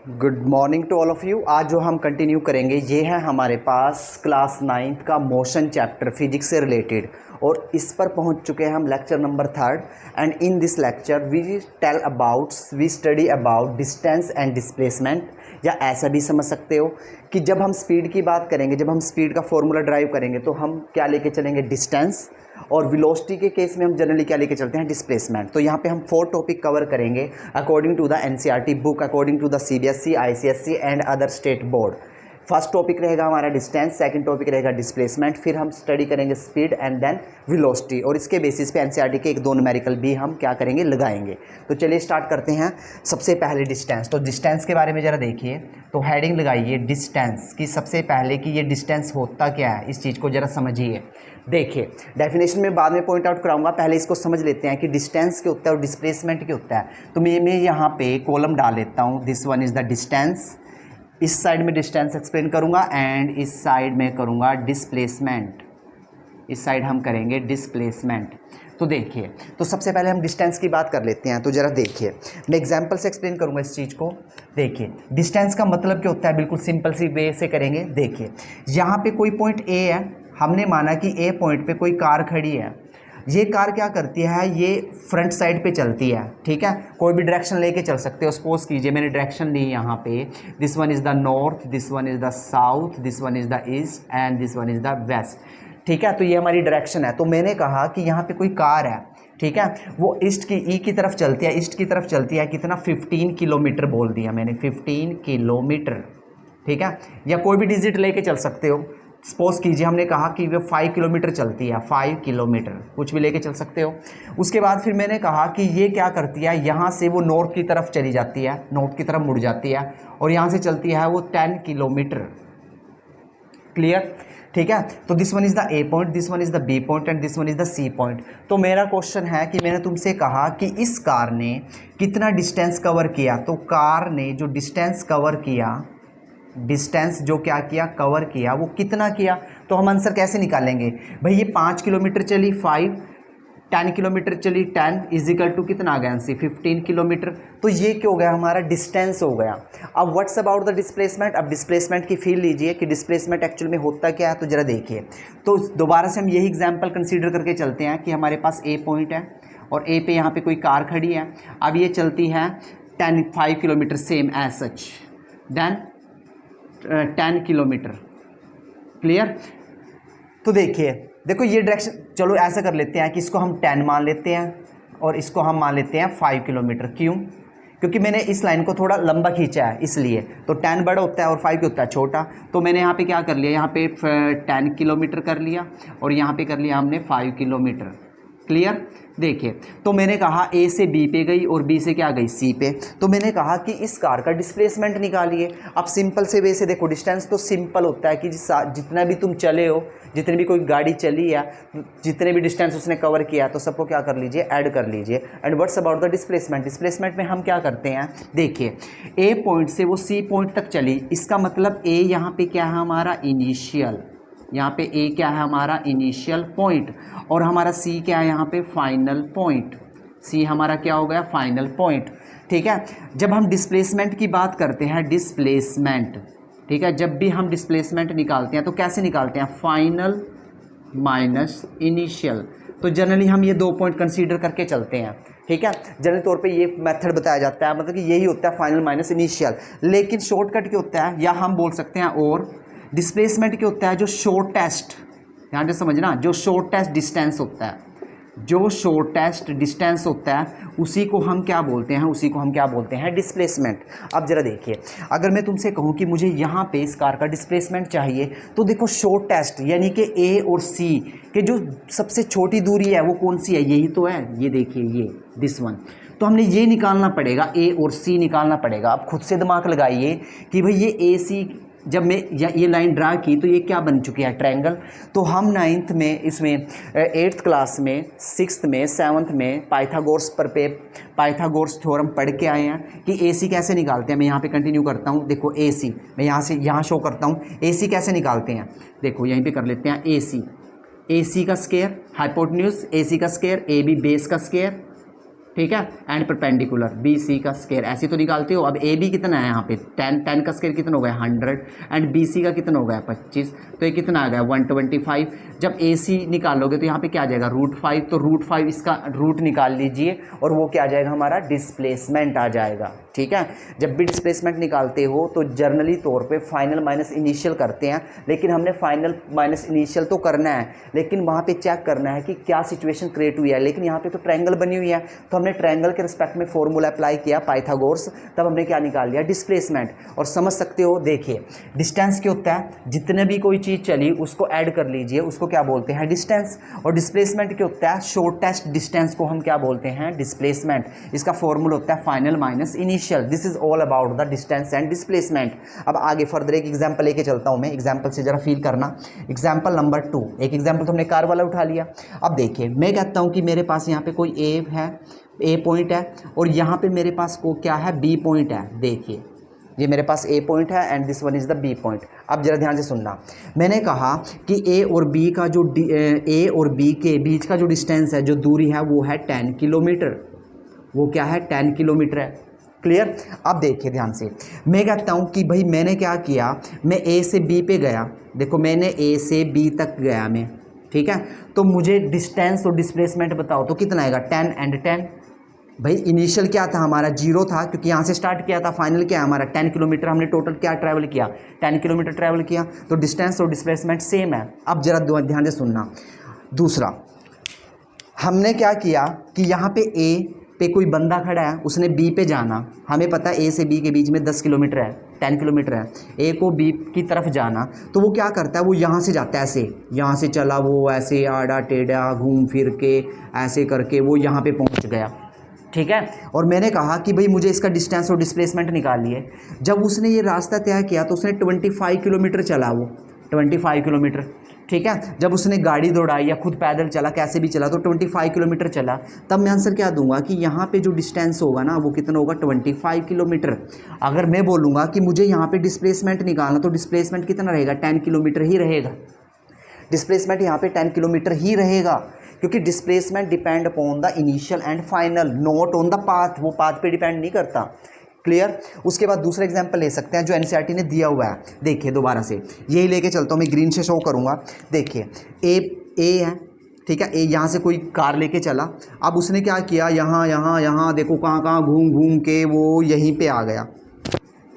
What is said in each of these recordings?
Good morning to all of you. आज जो हम कंटिन्यू करेंगे ये है हमारे पास क्लास 9th का मोशन चैप्टर फिजिक्स से रिलेटेड, और इस पर पहुंच चुके हैं हम lecture number 3rd। And in this lecture we study about distance and displacement, या ऐसा भी समझ सकते हो कि जब हम स्पीड की बात करेंगे, जब हम स्पीड का फॉर्मूला ड्राइव करेंगे तो हम क्या लेके चलेंगे, डिस्टेंस, और वेलोसिटी के केस में हम जनरली क्या लेके चलते हैं, डिस्प्लेसमेंट। तो यहाँ पे हम 4 टॉपिक कवर करेंगे according to the NCERT book, according to the CBSE, ICSE and other state board. First topic रहेगा हमारा डिस्टेंस, सेकंड टॉपिक रहेगा डिस्प्लेसमेंट, फिर हम स्टडी करेंगे स्पीड एंड देन वेलोसिटी, और इसके बेसिस पे एनसीईआरटी के 1-2 न्यूमेरिकल भी हम क्या करेंगे, लगाएंगे। तो चलिए स्टार्ट करते हैं। सबसे पहले डिस्टेंस, तो डिस्टेंस के बारे में ज़रा देखिए, तो हेडिंग लगाइए डिस्टेंस की सबसे पहले कि ये डिस्टेंस होता क्या है, इस चीज़ को ज़रा समझिए। देखिए डेफिनेशन में बाद में पॉइंट आउट कराऊंगा, पहले इसको समझ लेते हैं कि डिस्टेंस क्या होता है और डिस्प्लेसमेंट क्या होता है। तो मैं यहाँ पे कॉलम डाल लेता हूँ, this one is the distance, इस साइड में डिस्टेंस एक्सप्लेन करूँगा एंड इस साइड में करूँगा डिस्प्लेसमेंट, इस साइड हम करेंगे डिस्प्लेसमेंट। तो देखिए, तो सबसे पहले हम डिस्टेंस की बात कर लेते हैं। तो ज़रा देखिए, मैं एग्जांपल से एक्सप्लेन करूँगा इस चीज़ को। देखिए डिस्टेंस का मतलब क्या होता है, बिल्कुल सिंपल सी वे से करेंगे। देखिए यहाँ पे कोई पॉइंट ए है, हमने माना कि ए पॉइंट पे कोई कार खड़ी है। ये कार क्या करती है, ये फ्रंट साइड पे चलती है, ठीक है। कोई भी डायरेक्शन लेके चल सकते हो। सपोज कीजिए मैंने डायरेक्शन ली यहाँ पे, this one is the north, this one is the south, this one is the east and this one is the west, ठीक है। तो ये हमारी डायरेक्शन है। तो मैंने कहा कि यहाँ पे कोई कार है, ठीक है, वो ईस्ट की तरफ चलती है, ईस्ट की तरफ चलती है, कितना 15 किलोमीटर बोल दिया मैंने, 15 किलोमीटर, ठीक है। या कोई भी डिजिट लेके चल सकते हो। सपोज कीजिए हमने कहा कि वो 5 किलोमीटर चलती है, 5 किलोमीटर, कुछ भी लेके चल सकते हो। उसके बाद फिर मैंने कहा कि ये क्या करती है, यहाँ से वो नॉर्थ की तरफ चली जाती है, नॉर्थ की तरफ मुड़ जाती है, और यहाँ से चलती है वो 10 किलोमीटर। क्लियर, ठीक है। तो this one is the A point, this one is the B point and this one is the C point. तो मेरा क्वेश्चन है कि मैंने तुमसे कहा कि इस कार ने कितना डिस्टेंस कवर किया। तो कार ने जो डिस्टेंस कवर किया, डिस्टेंस जो क्या किया, कवर किया, वो कितना किया। तो हम आंसर कैसे निकालेंगे भाई, ये 5 किलोमीटर चली 5, 10 किलोमीटर चली 10, इजिकल टू कितना आ गया आंसर, 15 किलोमीटर। तो ये क्या हो गया, हमारा डिस्टेंस हो गया। अब व्हाट्स अबाउट द डिस्प्लेसमेंट, अब डिस्प्लेसमेंट की फील लीजिए कि डिस्प्लेसमेंट एक्चुअल में होता क्या है। तो जरा देखिए, तो दोबारा से हम यही एग्जाम्पल कंसीडर करके चलते हैं कि हमारे पास ए पॉइंट है और ए पे यहाँ पे कोई कार खड़ी है। अब ये चलती है 5 kilometre same as such, then 10 kilometre. Clear. तो देखिए, देखो ये डायरेक्शन, चलो ऐसा कर लेते हैं कि इसको हम 10 मान लेते हैं और इसको हम मान लेते हैं 5 किलोमीटर। क्यों? क्योंकि मैंने इस लाइन को थोड़ा लंबा खींचा है इसलिए। तो 10 बड़ा होता है और 5 क्या होता है, छोटा। तो मैंने यहाँ पे क्या कर लिया, यहाँ पे 10 किलोमीटर कर लिया और यहाँ पे कर लिया हमने 5 किलोमीटर। क्लियर। देखिए, तो मैंने कहा ए से बी पे गई और बी से क्या गई, सी पे। तो मैंने कहा कि इस कार का डिस्प्लेसमेंट निकालिए। अब सिंपल से वे से देखो, डिस्टेंस तो सिंपल होता है कि जितना भी तुम चले हो, जितनी भी कोई गाड़ी चली है, जितने भी डिस्टेंस उसने कवर किया, तो सबको क्या कर लीजिए, ऐड कर लीजिए। And what's about the displacement, displacement में हम क्या करते हैं, देखिए ए पॉइंट से वो सी पॉइंट तक चली, इसका मतलब ए यहाँ पे क्या है, हमारा इनिशियल, यहाँ पे ए क्या है, हमारा इनिशियल पॉइंट, और हमारा सी क्या है, यहाँ पे फाइनल पॉइंट। सी हमारा क्या हो गया, फाइनल पॉइंट, ठीक है। जब हम डिस्प्लेसमेंट की बात करते हैं, डिस्प्लेसमेंट, ठीक है, जब भी हम डिस्प्लेसमेंट निकालते हैं तो कैसे निकालते हैं, फाइनल माइनस इनिशियल। तो जनरली हम ये 2 पॉइंट कंसीडर करके चलते हैं, ठीक है। जनरल तौर पे ये मेथड बताया जाता है, मतलब कि यही होता है फाइनल माइनस इनिशियल। लेकिन शॉर्टकट क्या होता है, या हम बोल सकते हैं, और डिस्प्लेसमेंट क्या होता है, जो शॉर्टेस्ट, ध्यान से समझना, जो शॉर्टेस्ट डिस्टेंस होता है, जो शॉर्टेस्ट डिस्टेंस होता है उसी को हम क्या बोलते हैं, उसी को हम क्या बोलते हैं, डिस्प्लेसमेंट। अब जरा देखिए, अगर मैं तुमसे कहूँ कि मुझे यहाँ पे इस कार का डिस्प्लेसमेंट चाहिए, तो देखो शॉर्टेस्ट यानी कि ए और सी के जो सबसे छोटी दूरी है वो कौन सी है, यही तो है, ये देखिए, ये दिस वन। तो हमने ये निकालना पड़ेगा, ए और सी निकालना पड़ेगा। अब खुद से दिमाग लगाइए कि भाई ये ए सी, जब मैं ये लाइन ड्रा की तो ये क्या बन चुकी है, ट्रायंगल। तो हम 9th में, इसमें 8th क्लास में, 6th में, 7th में पाइथागोरस थ्योरम पढ़ के आए हैं कि ए सी कैसे निकालते हैं। मैं यहाँ पे कंटिन्यू करता हूँ। देखो ए सी, मैं यहाँ से यहाँ शो करता हूँ ए सी कैसे निकालते हैं। देखो यहीं पे कर लेते हैं ए सी का स्क्वायर हाइपोटेन्यूज, ए सी का स्क्वायर ए बी बेस का स्क्वायर, ठीक है, एंड परपेंडिकुलर बी सी का स्केयर ऐसे तो निकालते हो। अब ए बी कितना है यहाँ पे 10 का स्केयर कितना हो गया 100 एंड बी सी का कितना हो गया 25, तो ये कितना आ गया 125। जब ए सी निकालोगे तो यहाँ पे क्या आ जाएगा √5, तो √5 इसका रूट निकाल लीजिए और वो क्या आ जाएगा हमारा डिस्प्लेसमेंट आ जाएगा। ठीक है, जब भी डिस्प्लेसमेंट निकालते हो तो जर्नली तौर पे फाइनल माइनस इनिशियल करते हैं, लेकिन हमने फाइनल माइनस इनिशियल तो करना है, लेकिन वहाँ पे चेक करना है कि क्या सिचुएशन क्रिएट हुई है। लेकिन यहाँ पे तो ट्रायंगल बनी हुई है, तो हमने ट्रायंगल के रिस्पेक्ट में फॉर्मूला अप्लाई किया पाइथागोरस, तब हमने क्या निकाल लिया डिस्प्लेसमेंट। और समझ सकते हो, देखिए डिस्टेंस क्या होता है, जितने भी कोई चीज़ चली उसको ऐड कर लीजिए, उसको क्या बोलते हैं डिस्टेंस। और डिस्प्लेसमेंट क्या होता है, शॉर्टेस्ट डिस्टेंस को हम क्या बोलते हैं डिस्प्लेसमेंट। इसका फॉर्मूला होता है final minus initial. This is all about the distance and displacement. अब आगे फर्दर एक एग्जांपल लेके चलता हूं मैं, एग्जांपल से जरा फील करना। एग्जांपल नंबर 2, एक एग्जांपल तो हमने कार वाला उठा लिया। अब देखिए मैं कहता हूं कि मेरे पास यहाँ पे कोई ए है, ए पॉइंट है, और यहाँ पे मेरे पास को क्या है बी पॉइंट है। देखिए ये मेरे पास ए पॉइंट है and this one is the B point. अब जरा ध्यान से सुनना, मैंने कहा कि ए और बी का जो ए और बी के बीच का जो डिस्टेंस है, जो दूरी है वो है 10 किलोमीटर। वो क्या है 10 किलोमीटर है। क्लियर। अब देखिए ध्यान से, मैं कहता हूँ कि भाई मैंने क्या किया, मैं ए से बी पे गया। देखो मैंने ए से बी तक गया मैं, ठीक है, तो मुझे डिस्टेंस और डिस्प्लेसमेंट बताओ तो कितना आएगा 10 एंड 10। भाई इनिशियल क्या था हमारा 0 था, क्योंकि यहाँ से स्टार्ट किया था। फाइनल क्या है हमारा 10 किलोमीटर, हमने टोटल क्या ट्रैवल किया 10 किलोमीटर ट्रैवल किया, तो डिस्टेंस और डिस्प्लेसमेंट सेम है। अब जरा ध्यान से सुनना, दूसरा हमने क्या किया कि यहाँ पे ए पे कोई बंदा खड़ा है, उसने बी पे जाना, हमें पता है ए से बी के बीच में 10 किलोमीटर है, 10 किलोमीटर है। ए को बी की तरफ जाना, तो वो क्या करता है, वो यहाँ से जाता है, ऐसे यहाँ से चला, वो ऐसे आड़ा टेढ़ा घूम फिर के ऐसे करके वो यहाँ पे पहुँच गया। ठीक है, और मैंने कहा कि भाई मुझे इसका डिस्टेंस और डिस्प्लेसमेंट निकालिए। जब उसने ये रास्ता तय किया तो उसने 25 किलोमीटर चला, वो 25 किलोमीटर। ठीक है, जब उसने गाड़ी दौड़ाई या खुद पैदल चला, कैसे भी चला, तो 25 किलोमीटर चला। तब मैं आंसर क्या दूंगा कि यहाँ पे जो डिस्टेंस होगा ना वो कितना होगा 25 किलोमीटर। अगर मैं बोलूँगा कि मुझे यहाँ पे डिस्प्लेसमेंट निकालना, तो डिस्प्लेसमेंट कितना रहेगा 10 किलोमीटर ही रहेगा। डिस्प्लेसमेंट यहाँ पे 10 किलोमीटर ही रहेगा, क्योंकि displacement depend upon the initial and final, not on the path. वो पाथ पे डिपेंड नहीं करता। क्लियर। उसके बाद दूसरा एग्जांपल ले सकते हैं जो एनसीईआरटी ने दिया हुआ है। देखिए दोबारा से यही लेके चलता हूँ, मैं ग्रीन से शो करूँगा। देखिए ए है, ठीक है, ए यहाँ से कोई कार लेके चला। अब उसने क्या किया, यहाँ देखो कहाँ घूम घूम के वो यहीं पे आ गया।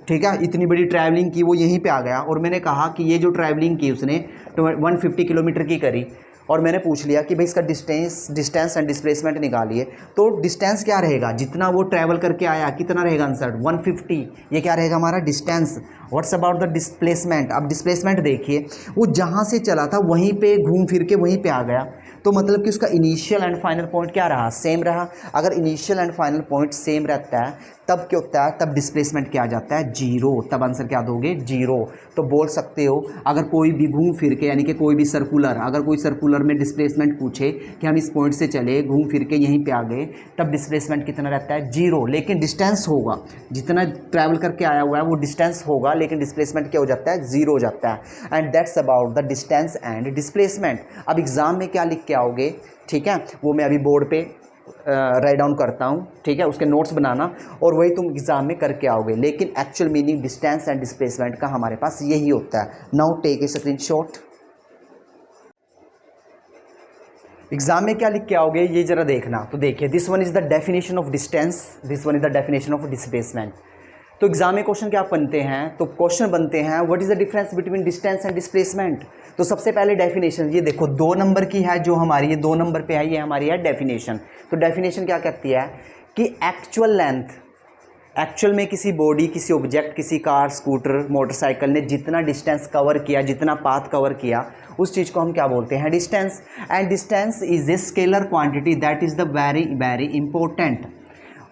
ठीक है, इतनी बड़ी ट्रैवलिंग की, वो यहीं पे आ गया। और मैंने कहा कि ये जो ट्रैवलिंग की उसने 150 किलोमीटर की करी, और मैंने पूछ लिया कि भाई इसका डिस्टेंस एंड डिस्प्लेसमेंट निकालिए। तो डिस्टेंस क्या रहेगा, जितना वो ट्रैवल करके आया कितना रहेगा आंसर 150। ये क्या रहेगा हमारा distance. What's about the displacement. अब डिस्प्लेसमेंट देखिए, वो जहाँ से चला था वहीं पे घूम फिर के वहीं पे आ गया, तो मतलब कि उसका इनिशियल एंड फाइनल पॉइंट क्या रहा, सेम रहा। अगर initial and final point same रहता है तब क्या होता है, तब डिस्प्लेसमेंट क्या आ जाता है 0। तब आंसर क्या दोगे 0। तो बोल सकते हो अगर कोई भी घूम फिर के, यानी कि कोई भी सर्कुलर, अगर कोई सर्कुलर में डिस्प्लेसमेंट पूछे कि हम इस पॉइंट से चले, घूम फिर के यहीं पे आ गए, तब डिस्प्लेसमेंट कितना रहता है 0। लेकिन डिस्टेंस होगा, जितना ट्रैवल करके आया हुआ है वो डिस्टेंस होगा, लेकिन डिस्प्लेसमेंट क्या हो जाता है 0 हो जाता है। And that's about the distance and displacement. अब एग्जाम में क्या लिख के आओगे, ठीक है, वो मैं अभी बोर्ड पे राइट डाउन करता हूँ, ठीक है, उसके नोट्स बनाना और वही तुम एग्जाम में करके आओगे। लेकिन actual meaning distance and displacement का हमारे पास यही होता है। Now take a screenshot. Exam में क्या लिख के आओगे ये जरा देखना। तो देखिए, this one is the definition of distance, this one is the definition of displacement. तो एग्जाम में क्वेश्चन क्या बनते हैं, तो क्वेश्चन बनते हैं what is the difference between distance and displacement. तो सबसे पहले डेफिनेशन, ये देखो 2 नंबर की है जो हमारी, ये 2 नंबर पे है, ये हमारी है डेफिनेशन। तो डेफिनेशन क्या कहती है कि एक्चुअल लेंथ, एक्चुअल में किसी बॉडी, किसी ऑब्जेक्ट, किसी कार, स्कूटर, मोटरसाइकिल ने जितना डिस्टेंस कवर किया, जितना पाथ कवर किया, उस चीज़ को हम क्या बोलते हैं distance. And distance is a scalar quantity that is the very very important.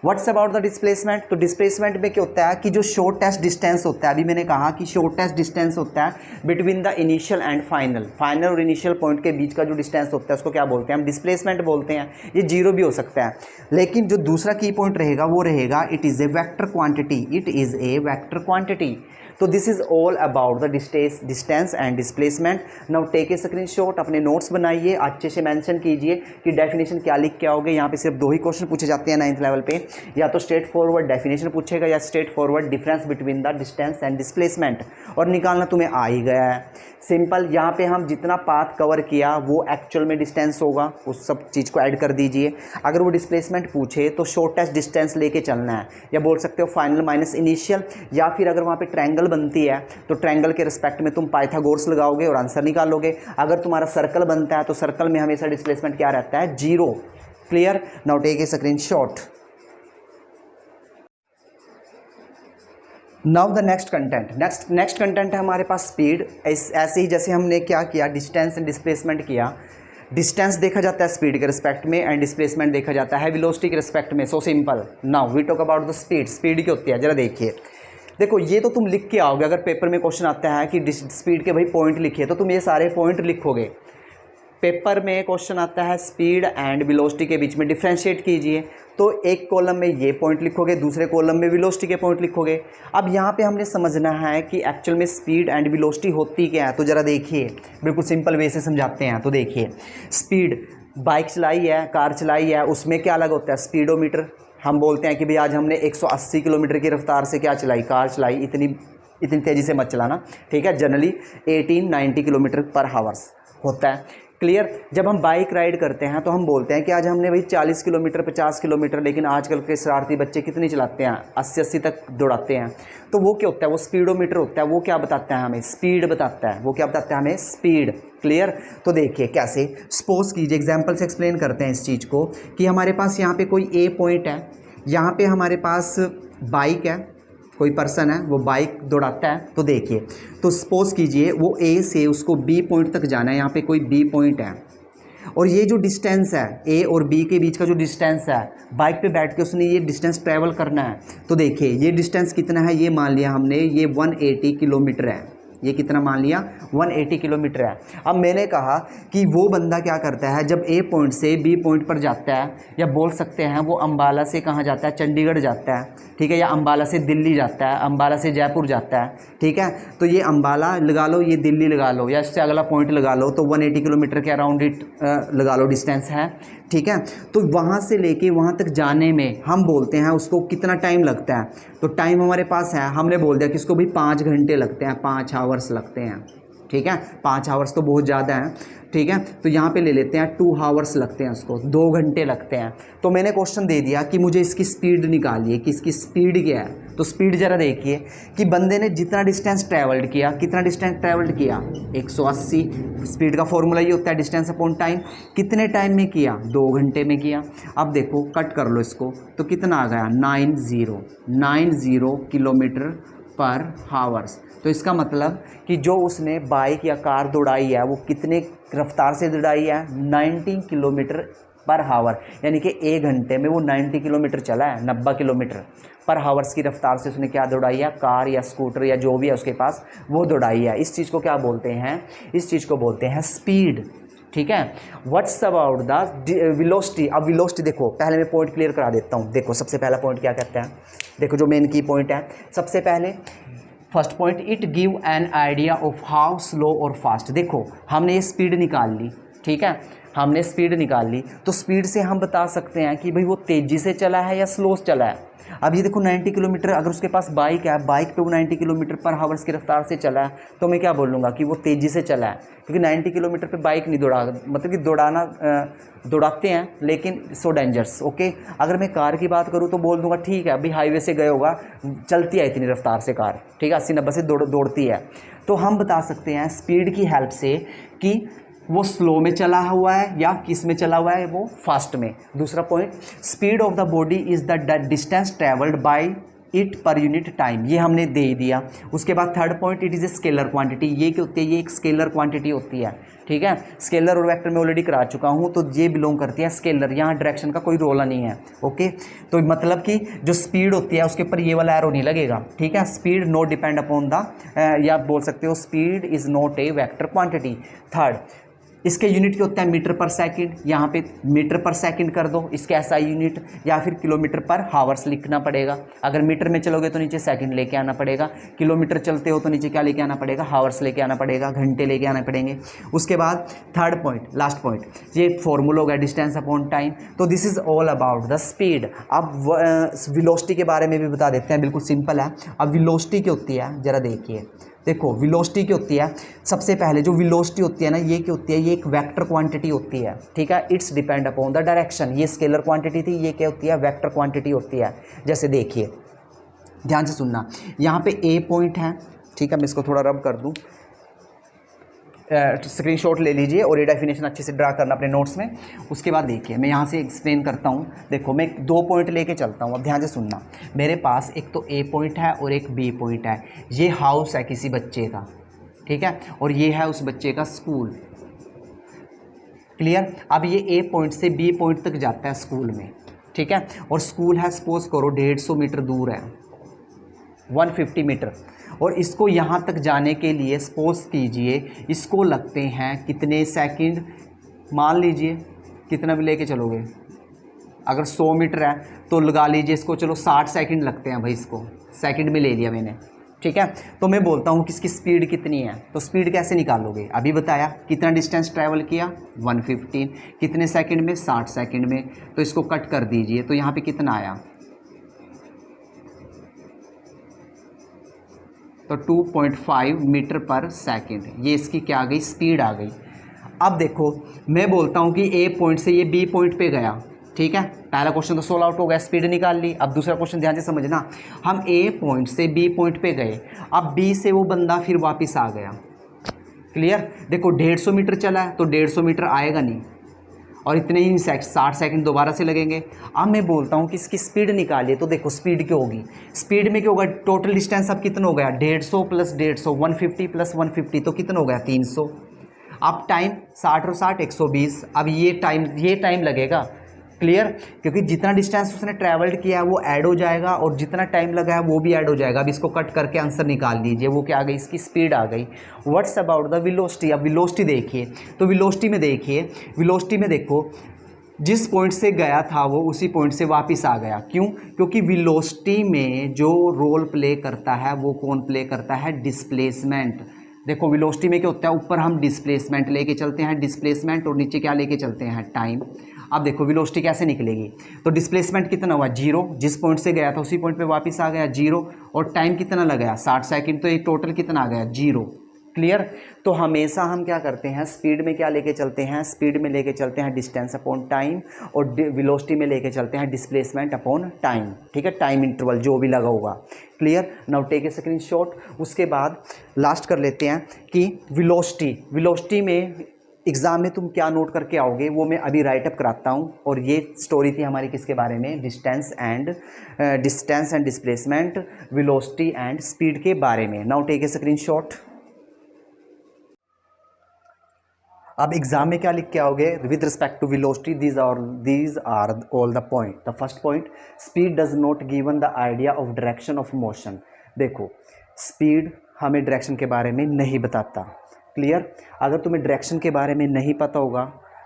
What's about the displacement, तो डिस्प्लेसमेंट में क्या होता है कि जो शॉर्टेस्ट डिस्टेंस होता है, अभी मैंने कहा कि शॉर्टेस्ट डिस्टेंस होता है between the initial and final, final और इनिशियल पॉइंट के बीच का जो डिस्टेंस होता है उसको क्या बोलते हैं हम, डिस्प्लेसमेंट बोलते हैं। ये जीरो भी हो सकता है, लेकिन जो दूसरा की पॉइंट रहेगा वो रहेगा it is a vector quantity, it is a vector quantity. तो this is all about the distance and displacement. Now take a screenshot, अपने नोट्स बनाइए, अच्छे से मेंशन कीजिए कि डेफिनेशन क्या लिख के आओगे। यहाँ पे सिर्फ 2 ही क्वेश्चन पूछे जाते हैं 9th लेवल पे, या तो स्ट्रेट फॉरवर्ड डेफिनेशन पूछेगा या straight forward difference between the distance and displacement, और निकालना तुम्हें आ ही गया है। सिंपल, यहाँ पे हम जितना पाथ कवर किया वो एक्चुअल में डिस्टेंस होगा, उस सब चीज़ को ऐड कर दीजिए। अगर वो डिस्प्लेसमेंट पूछे तो शॉर्टेस्ट डिस्टेंस लेके चलना है, या बोल सकते हो फाइनल माइनस इनिशियल, या फिर अगर वहाँ पे ट्रायंगल बनती है तो ट्रायंगल के रिस्पेक्ट में तुम पाइथागोरस लगाओगे और आंसर निकालोगे। अगर तुम्हारा सर्कल बनता है तो सर्कल में हमेशा डिस्प्लेसमेंट क्या रहता है, zero. Clear? Now take a screenshot. Now the next content, next content है हमारे पास स्पीड। ऐसे ही जैसे हमने क्या किया, डिस्टेंस एंड डिस्प्लेसमेंट किया। डिस्टेंस देखा जाता है स्पीड के रिस्पेक्ट में एंड डिस्प्लेसमेंट देखा जाता है वेलोसिटी के रिस्पेक्ट में। So simple. Now we talk about the speed. Speed क्या होती है जरा देखिए। देखो ये तो तुम लिख के आओगे, अगर पेपर में क्वेश्चन आता है कि स्पीड के भाई पॉइंट लिखिए तो तुम ये सारे पॉइंट लिखोगे। पेपर में क्वेश्चन आता है स्पीड एंड वेलोसिटी के बीच में डिफ्रेंशिएट कीजिए, तो एक कॉलम में ये पॉइंट लिखोगे, दूसरे कॉलम में वेलोसिटी के पॉइंट लिखोगे। अब यहाँ पे हमने समझना है कि एक्चुअल में स्पीड एंड वेलोसिटी होती क्या है, तो ज़रा देखिए, बिल्कुल सिंपल वे से समझाते हैं। तो देखिए, स्पीड, बाइक चलाई है, कार चलाई है, उसमें क्या अलग होता है, स्पीडोमीटर। हम बोलते हैं कि भाई आज हमने 180 किलोमीटर की रफ्तार से क्या चलाई, कार चलाई, इतनी तेज़ी से मत चलाना, ठीक है। जनरली 18-90 किलोमीटर पर हावर्स होता है। क्लियर? जब हम बाइक राइड करते हैं तो हम बोलते हैं कि आज हमने भाई 40 किलोमीटर 50 किलोमीटर, लेकिन आजकल के शरारती बच्चे कितनी चलाते हैं, 80-80 तक दौड़ाते हैं। तो वो क्या होता है, वो स्पीडोमीटर होता है। वो क्या बताता है हमें, स्पीड बताता है। वो क्या बताता है हमें, स्पीड। क्लियर? तो देखिए कैसे, सपोज कीजिए, एग्जाम्पल से एक्सप्लेन करते हैं इस चीज़ को, कि हमारे पास यहाँ पे कोई ए पॉइंट है, यहाँ पे हमारे पास बाइक है, कोई पर्सन है वो बाइक दौड़ाता है। तो देखिए, तो सपोज कीजिए वो ए से उसको बी पॉइंट तक जाना है, यहाँ पे कोई बी पॉइंट है, और ये जो डिस्टेंस है ए और बी के बीच का जो डिस्टेंस है, बाइक पे बैठ के उसने ये डिस्टेंस ट्रैवल करना है। तो देखिए ये डिस्टेंस कितना है, ये मान लिया हमने, ये 180 किलोमीटर है। ये कितना मान लिया, 180 किलोमीटर है। अब मैंने कहा कि वो बंदा क्या करता है, जब ए पॉइंट से बी पॉइंट पर जाता है, या बोल सकते हैं वो अंबाला से कहाँ जाता है, चंडीगढ़ जाता है, ठीक है, या अंबाला से दिल्ली जाता है, अंबाला से जयपुर जाता है, ठीक है। तो ये अंबाला लगा लो, ये दिल्ली लगा लो, या इससे अगला पॉइंट लगा लो, तो 180 किलोमीटर के अराउंड इट लगा लो डिस्टेंस है, ठीक है। तो वहाँ से लेके वहाँ तक जाने में हम बोलते हैं उसको कितना टाइम लगता है। तो टाइम हमारे पास है, हमने बोल दिया कि इसको भी 5 घंटे लगते हैं, 5 आवर्स लगते हैं, ठीक है। 5 आवर्स तो बहुत ज़्यादा है, ठीक है। तो यहाँ पे ले लेते हैं 2 आवर्स लगते हैं, उसको 2 घंटे लगते हैं। तो मैंने क्वेश्चन दे दिया कि मुझे इसकी स्पीड निकालिए कि इसकी स्पीड क्या है। तो स्पीड ज़रा देखिए कि बंदे ने जितना डिस्टेंस ट्रैवल्ड किया, कितना डिस्टेंस ट्रैवल्ड किया, 180। स्पीड का फॉर्मूला ये होता है डिस्टेंस अपॉन टाइम। कितने टाइम में किया, 2 घंटे में किया। अब देखो कट कर लो इसको, तो कितना आ गया, 90 किलोमीटर पर हावर्स। तो इसका मतलब कि जो उसने बाइक या कार दौड़ाई है वो कितने रफ्तार से दौड़ाई है, 90 किलोमीटर पर हावर, यानी कि 1 घंटे में वो 90 किलोमीटर चला है, 90 किलोमीटर पर हावर्स की रफ्तार से उसने क्या दौड़ाई है, कार या स्कूटर या जो भी है उसके पास वो दौड़ाई है। इस चीज़ को क्या बोलते हैं, इस चीज़ को बोलते हैं स्पीड, ठीक है। What's about the velocity. अब वेलोसिटी देखो, पहले मैं पॉइंट क्लियर करा देता हूँ। देखो सबसे पहला पॉइंट क्या कहता है, देखो जो मेन की पॉइंट है, सबसे पहले first point, it give an idea of how slow और फास्ट। देखो हमने ये स्पीड निकाल ली, ठीक है, हमने स्पीड निकाल ली, तो स्पीड से हम बता सकते हैं कि भाई वो तेज़ी से चला है या स्लो से चला है। अब ये देखो 90 किलोमीटर, अगर उसके पास बाइक है, बाइक पे वो 90 किलोमीटर पर हावर्स की रफ्तार से चला है, तो मैं क्या बोलूँगा कि वो तेज़ी से चला है, क्योंकि 90 किलोमीटर पे बाइक नहीं दौड़ा, मतलब कि दौड़ाते हैं लेकिन सो डेंजरस। ओके, अगर मैं कार की बात करूँ तो बोल दूंगा ठीक है, अभी हाईवे से गए होगा, चलती है इतनी रफ्तार से कार, ठीक है, 80-90 से दौड़ती है। तो हम बता सकते हैं स्पीड की हेल्प से कि वो स्लो में चला हुआ है या किस में चला हुआ है, वो फास्ट में। दूसरा point, speed of the body is the distance travelled by it per unit time, ये हमने दे ही दिया। उसके बाद third point, it is a scalar quantity, ये क्या होती है, ये एक स्केलर क्वांटिटी होती है, ठीक है। स्केलर और वेक्टर में ऑलरेडी करा चुका हूँ, तो ये बिलोंग करती है स्केलर, यहाँ डायरेक्शन का कोई रोल नहीं है, ओके। तो मतलब कि जो स्पीड होती है उसके ऊपर ये वाला एरो नहीं लगेगा, ठीक है। Speed not depend upon the, या बोल सकते हो speed is not a vector quantity. Third, इसके यूनिट क्या होता है, मीटर पर सेकंड, यहाँ पे मीटर पर सेकंड कर दो, इसके एसआई यूनिट, या फिर किलोमीटर पर हावर्स लिखना पड़ेगा। अगर मीटर में चलोगे तो नीचे सेकंड लेके आना पड़ेगा, किलोमीटर चलते हो तो नीचे क्या लेके आना पड़ेगा, हावर्स लेके आना पड़ेगा, घंटे लेके आने पड़ेंगे। उसके बाद थर्ड पॉइंट, लास्ट पॉइंट, ये फॉर्मूला होगा डिस्टेंस अपॉन टाइम। तो this is all about the speed. अब वेलोसिटी के बारे में भी बता देते हैं, बिल्कुल सिंपल है। अब वेलोसिटी क्या होती है जरा देखिए, देखो वेलोसिटी क्या होती है, सबसे पहले जो वेलोसिटी होती है ना, ये क्या होती है, ये एक वेक्टर क्वांटिटी होती है, ठीक है। It's depend upon the direction, ये स्केलर क्वांटिटी थी, ये क्या होती है, वेक्टर क्वांटिटी होती है। जैसे देखिए, ध्यान से सुनना, यहाँ पे ए पॉइंट है, ठीक है, मैं इसको थोड़ा रब कर दूँ, स्क्रीनशॉट ले लीजिए और ये डेफिनेशन अच्छे से ड्रा करना अपने नोट्स में। उसके बाद देखिए मैं यहाँ से एक्सप्लेन करता हूँ। देखो मैं 2 पॉइंट लेके चलता हूँ, अब ध्यान से सुनना। मेरे पास एक तो ए पॉइंट है और एक बी पॉइंट है। ये हाउस है किसी बच्चे का, ठीक है, और ये है उस बच्चे का स्कूल, क्लियर। अब ये ए पॉइंट से बी पॉइंट तक जाता है स्कूल में, ठीक है, और स्कूल है सपोज करो 150 मीटर दूर है, 150 मीटर, और इसको यहाँ तक जाने के लिए सपोज कीजिए इसको लगते हैं कितने सेकंड, मान लीजिए कितना भी लेके चलोगे, अगर 100 मीटर है तो लगा लीजिए इसको, चलो 60 सेकंड लगते हैं भाई, इसको सेकंड में ले लिया मैंने, ठीक है। तो मैं बोलता हूँ कि इसकी स्पीड कितनी है, तो स्पीड कैसे निकालोगे, अभी बताया कितना डिस्टेंस ट्रैवल किया 115, कितने सेकंड में 60 सेकंड में, तो इसको कट कर दीजिए, तो यहाँ पे कितना आया, तो 2.5 मीटर पर सेकंड, ये इसकी क्या आ गई, स्पीड आ गई। अब देखो मैं बोलता हूँ कि ए पॉइंट से ये बी पॉइंट पे गया, ठीक है, पहला क्वेश्चन तो सोल्व आउट हो गया, स्पीड निकाल ली। अब दूसरा क्वेश्चन ध्यान से समझना, हम ए पॉइंट से बी पॉइंट पे गए, अब बी से वो बंदा फिर वापस आ गया, क्लियर। देखो 150 मीटर चला है तो 150 मीटर आएगा नहीं, और इतने ही 60 सेकंड दोबारा से लगेंगे। अब मैं बोलता हूँ कि इसकी स्पीड निकालिए, तो देखो स्पीड क्या होगी, स्पीड में क्या होगा, टोटल डिस्टेंस अब कितना हो गया, 150 प्लस 150, 150 प्लस 150, तो कितना हो गया 300। अब टाइम 60 और 60 120, अब ये टाइम लगेगा, क्लियर, क्योंकि जितना डिस्टेंस उसने ट्रैवल्ड किया है वो ऐड हो जाएगा और जितना टाइम लगा है वो भी ऐड हो जाएगा। अब इसको कट करके आंसर निकाल दीजिए, वो क्या आ गई, इसकी स्पीड आ गई। व्हाट्स अबाउट द वेलोसिटी, अब वेलोसिटी देखिए, तो वेलोसिटी में देखिए, वेलोसिटी में देखो जिस पॉइंट से गया था वो उसी पॉइंट से वापस आ गया, क्यों, क्योंकि वेलोसिटी में जो रोल प्ले करता है वो कौन प्ले करता है, डिस्प्लेसमेंट। देखो वेलोसिटी में क्या होता है, ऊपर हम डिस्प्लेसमेंट लेके चलते हैं, डिस्प्लेसमेंट, और नीचे क्या लेके चलते हैं, टाइम। अब देखो वेलोसिटी कैसे निकलेगी, तो डिस्प्लेसमेंट कितना हुआ 0, जिस पॉइंट से गया था उसी पॉइंट पे वापस आ गया 0, और टाइम कितना लगाया 60 सेकंड, तो ये टोटल कितना आ गया 0, क्लियर। तो हमेशा हम क्या करते हैं, स्पीड में क्या लेके चलते हैं, स्पीड में लेके चलते हैं डिस्टेंस अपॉन टाइम, और वेलोसिटी में लेके चलते हैं डिस्प्लेसमेंट अपॉन टाइम, ठीक है, टाइम इंटरवल जो भी लगा होगा, clear. Now take a screenshot. उसके बाद लास्ट कर लेते हैं कि वेलोसिटी में एग्ज़ाम में तुम क्या नोट करके आओगे वो मैं अभी राइट अप कराता हूँ। और ये स्टोरी थी हमारी किसके बारे में, distance and displacement, velocity and speed के बारे में। Now take a screenshot. अब एग्जाम में क्या लिख के आओगे, with respect to velocity these are all the point. The first point, speed does not given the idea of direction of motion. देखो स्पीड हमें डायरेक्शन के बारे में नहीं बताता, क्लियर। अगर तुम्हें डायरेक्शन के बारे में नहीं पता होगा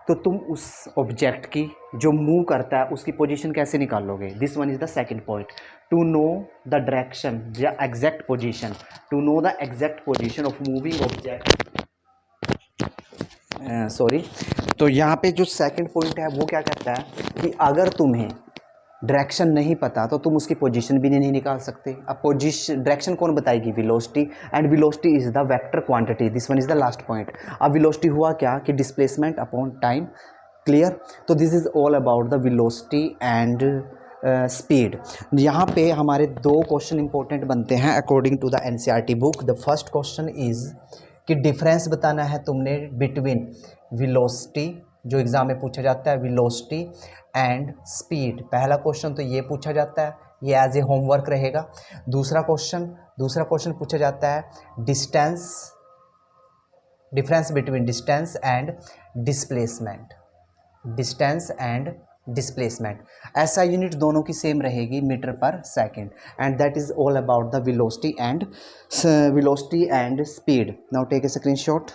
तो तुम उस ऑब्जेक्ट की जो मूव करता है उसकी पोजीशन कैसे निकालोगे। This one is the second point, to know the direction the exact position, to know the exact position of moving object, sorry. तो यहाँ पे जो सेकंड पॉइंट है वो क्या कहता है कि अगर तुम्हें डायरेक्शन नहीं पता तो तुम उसकी पोजीशन भी नहीं निकाल सकते। अब पोजीशन डायरेक्शन कौन बताएगी, velocity, and velocity is the vector quantity. This one is the last point. अब वेलोसिटी हुआ क्या कि डिस्प्लेसमेंट अपॉन टाइम, क्लियर। तो this is all about the velocity and speed. यहाँ पे हमारे 2 क्वेश्चन इंपॉर्टेंट बनते हैं according to the NCERT book. The first question is कि डिफरेंस बताना है तुमने बिटवीन वेलोसिटी, जो एग्ज़ाम में पूछा जाता है, वेलोसिटी एंड स्पीड। पहला क्वेश्चन तो ये पूछा जाता है ये एज ए होमवर्क रहेगा। दूसरा क्वेश्चन पूछा जाता है difference between distance and displacement. ऐसा यूनिट दोनों की सेम रहेगी, metre per second, and that is all about the velocity and speed. Now take a screenshot.